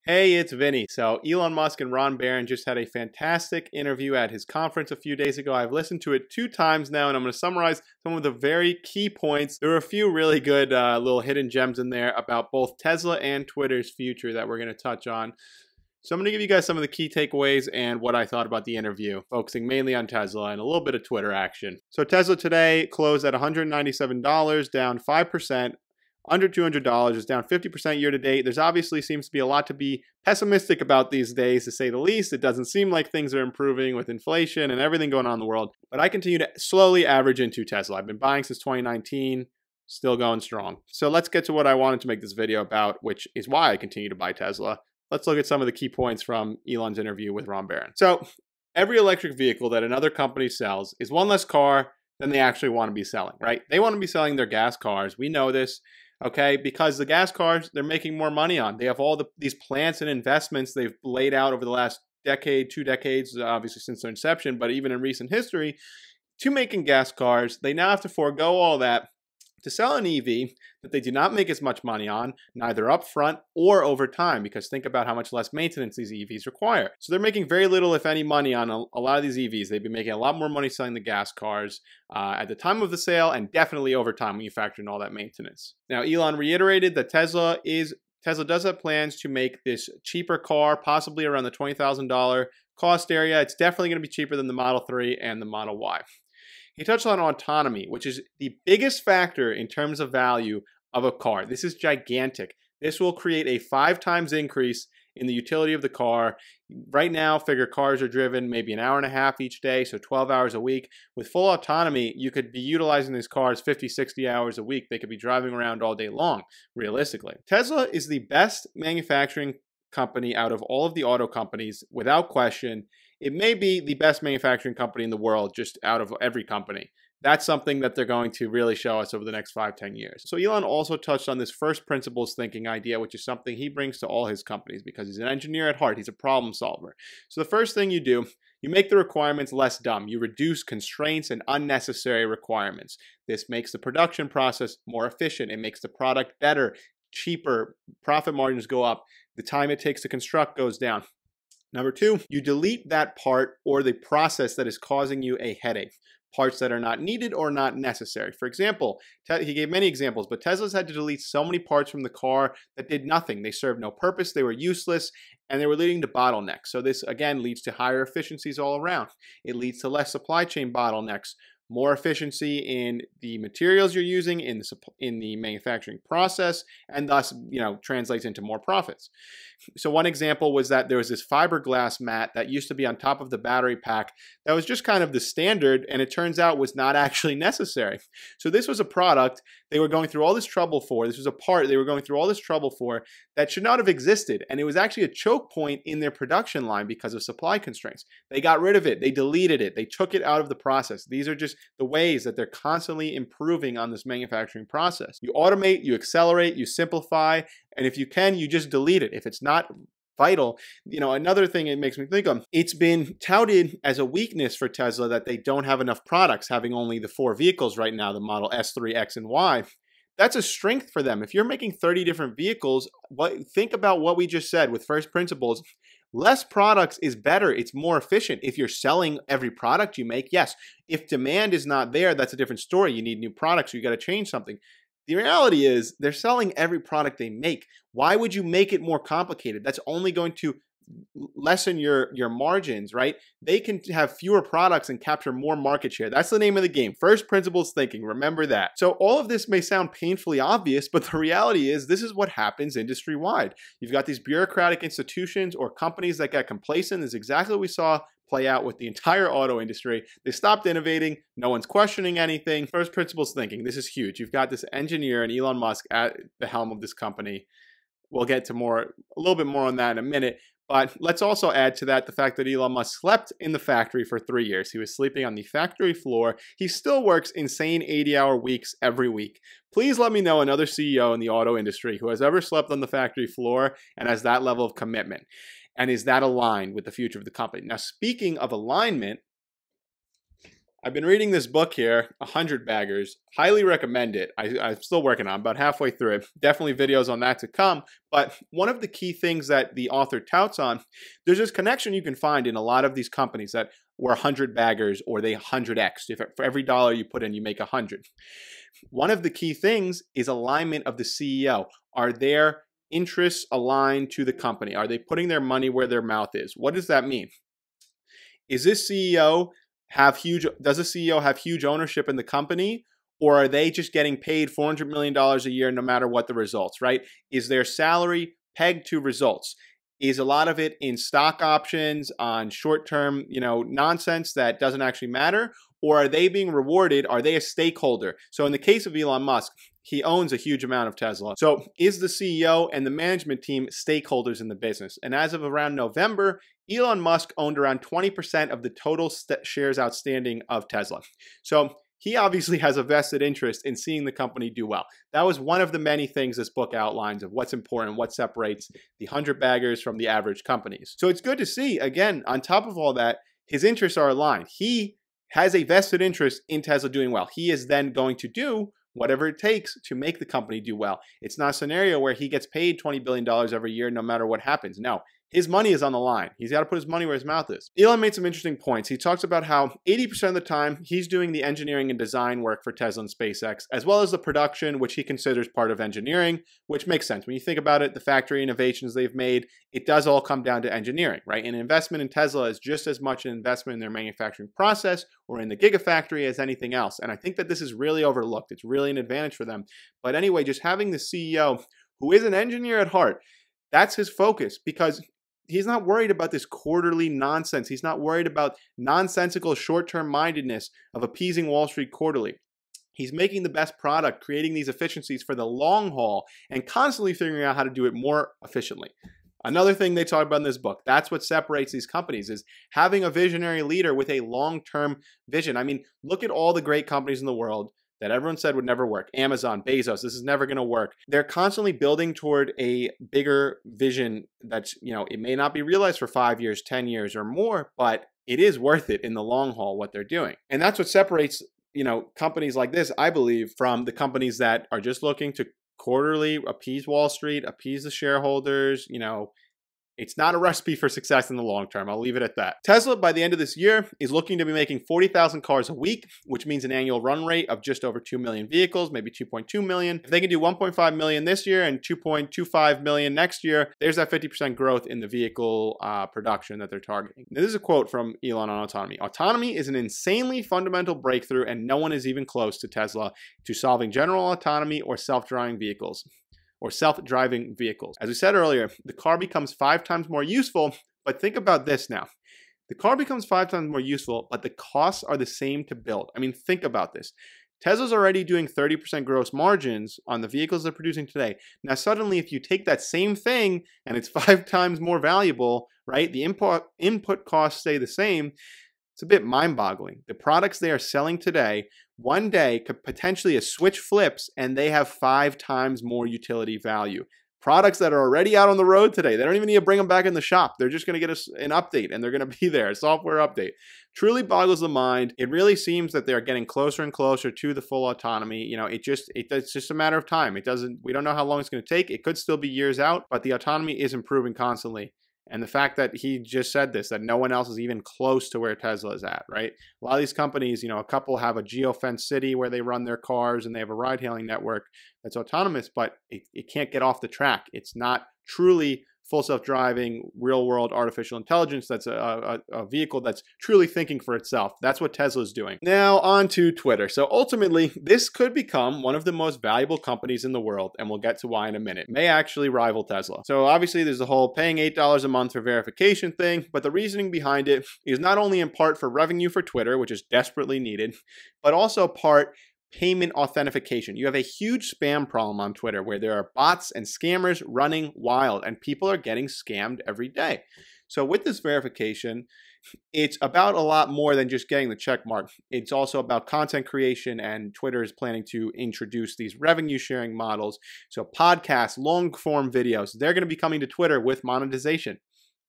Hey, it's Vinny. So Elon Musk and Ron Barron just had a fantastic interview at his conference a few days ago. I've listened to it 2 times now, and I'm going to summarize some of the very key points. There were a few really good little hidden gems in there about both Tesla and Twitter's future that we're going to touch on. So I'm going to give you guys some of the key takeaways and what I thought about the interview, focusing mainly on Tesla and a little bit of Twitter action. So Tesla today closed at $197, down 5%. Under $200, is down 50% year to date. There's obviously seems to be a lot to be pessimistic about these days, to say the least. It doesn't seem like things are improving with inflation and everything going on in the world. But I continue to slowly average into Tesla. I've been buying since 2019, still going strong. So let's get to what I wanted to make this video about, which is why I continue to buy Tesla. Let's look at some of the key points from Elon's interview with Ron Barron. So every electric vehicle that another company sells is one less car than they actually want to be selling, right? They want to be selling their gas cars. We know this. Okay, because the gas cars, they're making more money on. They have all these plants and investments they've laid out over the last decade, 2 decades, obviously since their inception, but even in recent history, to making gas cars. They now have to forego all that to sell an EV that they do not make as much money on, neither upfront or over time, because think about how much less maintenance these EVs require. So they're making very little, if any, money on a lot of these EVs. They've been making a lot more money selling the gas cars at the time of the sale, and definitely over time when you factor in all that maintenance. Now, Elon reiterated that Tesla does have plans to make this cheaper car, possibly around the $20,000 cost area. It's definitely going to be cheaper than the Model 3 and the Model Y. He touched on autonomy, which is the biggest factor in terms of value of a car. This is gigantic. This will create a 5 times increase in the utility of the car. Right now, figure cars are driven maybe an hour and a half each day, so 12 hours a week. With full autonomy, you could be utilizing these cars 50, 60 hours a week. They could be driving around all day long, realistically. Tesla is the best manufacturing company out of all of the auto companies, without question. It may be the best manufacturing company in the world, just out of every company. That's something that they're going to really show us over the next 5-10 years. So Elon also touched on this first principles thinking idea, which is something he brings to all his companies because he's an engineer at heart. He's a problem solver. So the first thing you do, you make the requirements less dumb. You reduce constraints and unnecessary requirements. This makes the production process more efficient. It makes the product better, cheaper, profit margins go up. The time it takes to construct goes down. Number 2, you delete that part or the process that is causing you a headache. Parts that are not needed or not necessary. For example, he gave many examples, but Tesla's had to delete so many parts from the car that did nothing. They served no purpose, they were useless, and they were leading to bottlenecks. So this, again, leads to higher efficiencies all around. It leads to less supply chain bottlenecks, more efficiency in the materials you're using, in the manufacturing process, and thus, translates into more profits. So one example was that there was this fiberglass mat that used to be on top of the battery pack that was just kind of the standard, and it turns out was not actually necessary. So this was a product they were going through all this trouble for. This was a part they were going through all this trouble for that should not have existed, and it was actually a choke point in their production line because of supply constraints. They got rid of it. They deleted it. They took it out of the process. These are just the ways that they're constantly improving on this manufacturing process. You automate, you accelerate, you simplify, and if you can, you just delete it. If it's not vital, another thing it makes me think of, it's been touted as a weakness for Tesla that they don't have enough products, having only the 4 vehicles right now, the Model S, 3, X, and Y. That's a strength for them. If you're making 30 different vehicles, think about what we just said with first principles. Less products is better. It's more efficient. If you're selling every product you make, yes. If demand is not there, that's a different story. You need new products, or you got to change something. The reality is they're selling every product they make. Why would you make it more complicated? That's only going to lessen your margins, right? They can have fewer products and capture more market share. That's the name of the game. First principles thinking. Remember that. So all of this may sound painfully obvious, but the reality is this is what happens industry-wide. You've got these bureaucratic institutions or companies that get complacent. This is exactly what we saw play out with the entire auto industry. They stopped innovating. No one's questioning anything. First principles thinking. This is huge. You've got this engineer and Elon Musk at the helm of this company. We'll get to a little bit more on that in a minute. But let's also add to that the fact that Elon Musk slept in the factory for 3 years. He was sleeping on the factory floor. He still works insane 80-hour weeks every week. Please let me know another CEO in the auto industry who has ever slept on the factory floor and has that level of commitment. And is that aligned with the future of the company? Now, speaking of alignment, I've been reading this book here, 100 Baggers. Highly recommend it. I'm still working on it, about halfway through it. Definitely videos on that to come. But one of the key things that the author touts on, there's this connection you can find in a lot of these companies that were 100 baggers or they 100x. For every dollar you put in, you make 100. One of the key things is alignment of the CEO. Are their interests aligned to the company? Are they putting their money where their mouth is? What does that mean? Is this CEO does the CEO have huge ownership in the company, or are they just getting paid $400 million a year no matter what the results, right? Is their salary pegged to results? Is a lot of it in stock options on short-term, nonsense that doesn't actually matter? Or are they being rewarded? Are they a stakeholder? So in the case of Elon Musk, he owns a huge amount of Tesla. So is the CEO and the management team stakeholders in the business? And as of around November, Elon Musk owned around 20% of the total shares outstanding of Tesla. So he obviously has a vested interest in seeing the company do well. That was one of the many things this book outlines of what's important, what separates the 100 baggers from the average companies. So it's good to see, again, on top of all that, his interests are aligned. He has a vested interest in Tesla doing well. He is then going to do whatever it takes to make the company do well. It's not a scenario where he gets paid $20 billion every year no matter what happens. No. His money is on the line. He's got to put his money where his mouth is. Elon made some interesting points. He talks about how 80% of the time he's doing the engineering and design work for Tesla and SpaceX, as well as the production, which he considers part of engineering, which makes sense. When you think about it, the factory innovations they've made, it does all come down to engineering, right? An investment in Tesla is just as much an investment in their manufacturing process or in the Gigafactory as anything else. And I think that this is really overlooked. It's really an advantage for them. But anyway, just having the CEO who is an engineer at heart, that's his focus, because he's not worried about this quarterly nonsense. He's not worried about nonsensical short-term mindedness of appeasing Wall Street quarterly. He's making the best product, creating these efficiencies for the long haul, and constantly figuring out how to do it more efficiently. Another thing they talk about in this book, that's what separates these companies, is having a visionary leader with a long-term vision. I mean, look at all the great companies in the world that everyone said would never work. Amazon, Bezos, this is never going to work. They're constantly building toward a bigger vision that's, it may not be realized for 5 years, 10 years or more, but it is worth it in the long haul what they're doing. And that's what separates, companies like this, I believe, from the companies that are just looking to quarterly appease Wall Street, appease the shareholders, It's not a recipe for success in the long term. I'll leave it at that. Tesla, by the end of this year, is looking to be making 40,000 cars a week, which means an annual run rate of just over 2 million vehicles, maybe 2.2 million. If they can do 1.5 million this year and 2.25 million next year, there's that 50% growth in the vehicle production that they're targeting. Now, this is a quote from Elon on autonomy. Autonomy is an insanely fundamental breakthrough, and no one is even close to Tesla to solving general autonomy or self-driving vehicles. As we said earlier, the car becomes 5 times more useful, but think about this now. The car becomes 5 times more useful, but the costs are the same to build. I mean, think about this. Tesla's already doing 30% gross margins on the vehicles they're producing today. Now, suddenly, if you take that same thing and it's 5 times more valuable, right? The input costs stay the same. It's a bit mind-boggling. The products they are selling today, one day could potentially a switch flips and they have 5 times more utility value. Products that are already out on the road today, they don't even need to bring them back in the shop. They're just going to get an update and they're going to be there, a software update. Truly boggles the mind. It really seems that they're getting closer and closer to the full autonomy. It's just a matter of time. We don't know how long it's going to take. It could still be years out, but the autonomy is improving constantly. And the fact that he just said this, that no one else is even close to where Tesla is at, right? A lot of these companies, a couple have a geofenced city where they run their cars and they have a ride-hailing network that's autonomous, but it can't get off the track. It's not truly full self-driving, real-world artificial intelligence. That's a vehicle that's truly thinking for itself. That's what Tesla's doing. Now, on to Twitter. So ultimately, this could become one of the most valuable companies in the world, and we'll get to why in a minute. It may actually rival Tesla. So obviously, there's the whole paying $8 a month for verification thing, but the reasoning behind it is not only in part for revenue for Twitter, which is desperately needed, but also part payment authentication. You have a huge spam problem on Twitter where there are bots and scammers running wild and people are getting scammed every day. So with this verification, it's about a lot more than just getting the check mark. It's also about content creation, and Twitter is planning to introduce these revenue sharing models. So podcasts, long form videos, they're going to be coming to Twitter with monetization.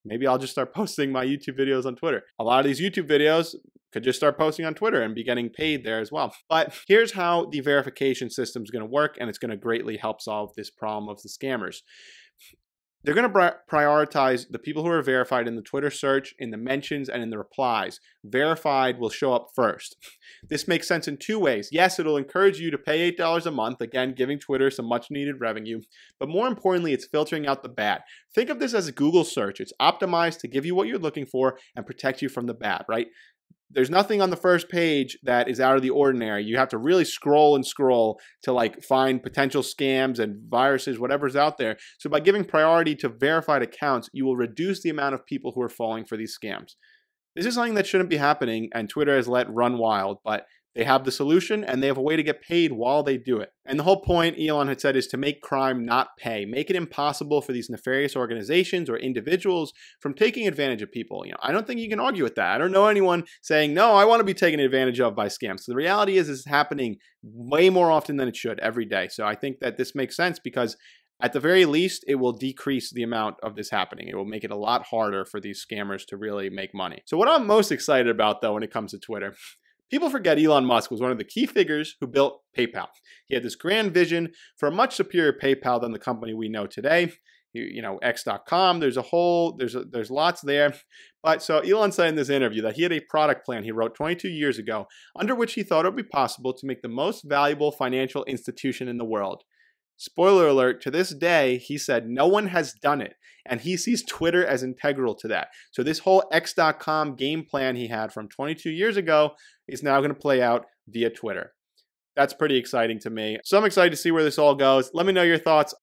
maybe I'll just start posting my YouTube videos on Twitter. A lot of these YouTube videos could just start posting on Twitter and be getting paid there as well. But here's how the verification system is going to work, and it's going to greatly help solve this problem of the scammers. They're going to prioritize the people who are verified in the Twitter search, in the mentions, and in the replies. Verified will show up first. This makes sense in two ways. Yes, it'll encourage you to pay $8 a month, again, giving Twitter some much needed revenue. But more importantly, it's filtering out the bad. Think of this as a Google search. It's optimized to give you what you're looking for and protect you from the bad, right? There's nothing on the first page that is out of the ordinary. You have to really scroll and scroll to like find potential scams and viruses, whatever's out there. So by giving priority to verified accounts, you will reduce the amount of people who are falling for these scams. This is something that shouldn't be happening, and Twitter has let run wild, but they have the solution and they have a way to get paid while they do it. And the whole point, Elon had said, is to make crime not pay. Make it impossible for these nefarious organizations or individuals from taking advantage of people. I don't think you can argue with that. I don't know anyone saying, no, I want to be taken advantage of by scams. So the reality is it's happening way more often than it should every day. So I think that this makes sense because at the very least, it will decrease the amount of this happening. It will make it a lot harder for these scammers to really make money. So what I'm most excited about, though, when it comes to Twitter, people forget Elon Musk was one of the key figures who built PayPal. He had this grand vision for a much superior PayPal than the company we know today. X.com, there's lots there. But so Elon said in this interview that he had a product plan he wrote 22 years ago, under which he thought it would be possible to make the most valuable financial institution in the world. Spoiler alert, to this day, he said no one has done it, and he sees Twitter as integral to that. So this whole X.com game plan he had from 22 years ago is now going to play out via Twitter. That's pretty exciting to me. So I'm excited to see where this all goes. Let me know your thoughts